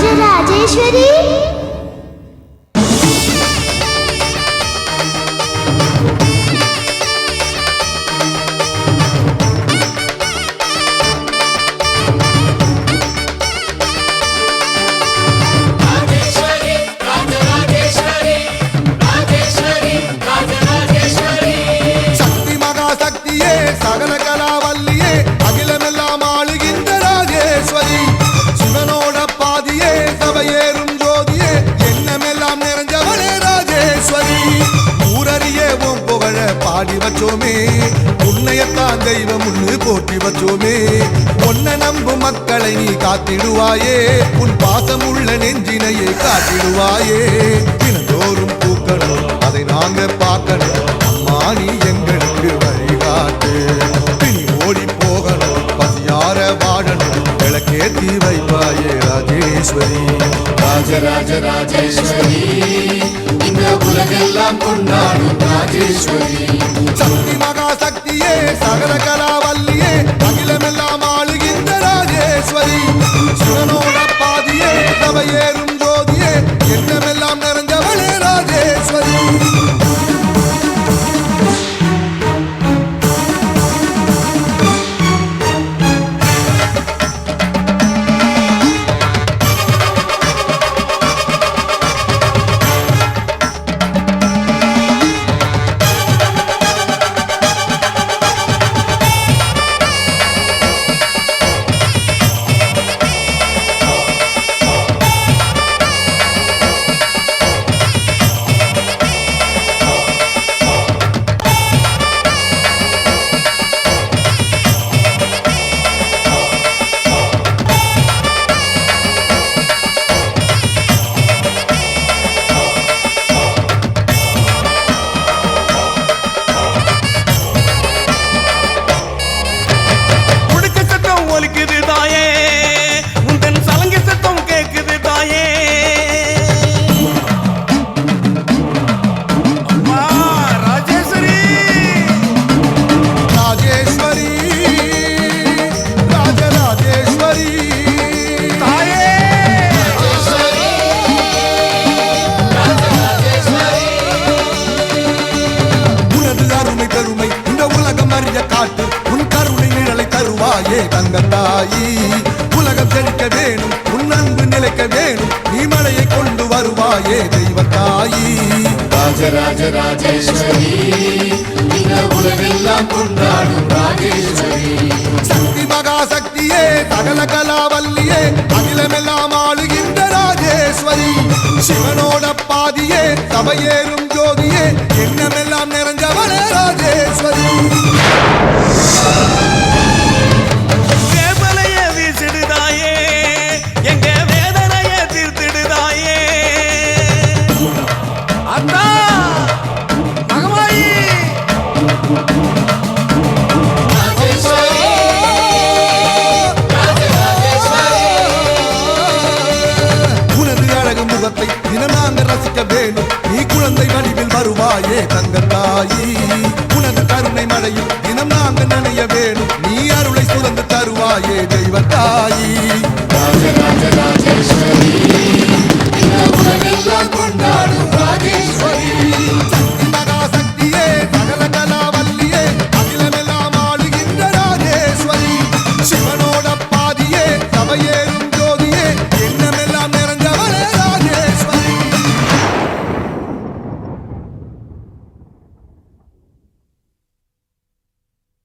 ராஜராஜேஸ்வரி பாடி வச்சோமே உன்னையத்தான் தெய்வம் முன்னு போற்றி வச்சோமே உன்னை நம்பும் மக்களை நீ காத்திடுவாயே உன் பாசமுள்ள நெஞ்சினையே காத்திடுவாயே தினந்தோறும் பூக்கணும் அதை நாங்க பார்க்கணும் அம்மா நீ எங்களுக்கு வழிகாட்டு பின் ஓடி போகணும் பசியார வாழணும் விளக்கேத்தி வைப்பாயே ராஜேஸ்வரி ராஜராஜராஜேஸ்வரி இந்த உலகெல்லாம் கொண்டாடும் ராஜேஸ்வரி சக்தி மகாசக்தியே சகல கலாவல்லியே அகிலமெல்லாம் ஆளுகின்ற ராஜேஸ்வரி சிவனோட பாதியே சபையேறும் ஜோதியே எண்ணமெல்லாம் நிறைஞ்சவளே ராஜேஸ்வரி தங்கத்தாயி உலகம் செழிக்க வேணும் உன் அன்பு நிலைக்க வேணும் நீ மழையை கொண்டு வருவாயே தெய்வத்தாயி ராஜராஜராஜேஸ்வரி இந்த உலகெல்லாம் கொண்டாடும் ராஜேஸ்வரி சக்தி மகாசக்தியே சகல கலாவல்லியே அகிலமெல்லாம் ஆளுகின்ற ராஜேஸ்வரி சிவனோட பாதியே சபையேறும் ஜோதியே எண்ணமெல்லாம் நிறைஞ்சவளே ராஜேஸ்வரி நீ குழந்தை வடிவில் வருவாயே தங்கத்தாயி உனது கருணை மழையில் தினம் நாங்கள் நினைய வேணும் நீ அருளை சுரந்து தருவாயே தெய்வத்தாய்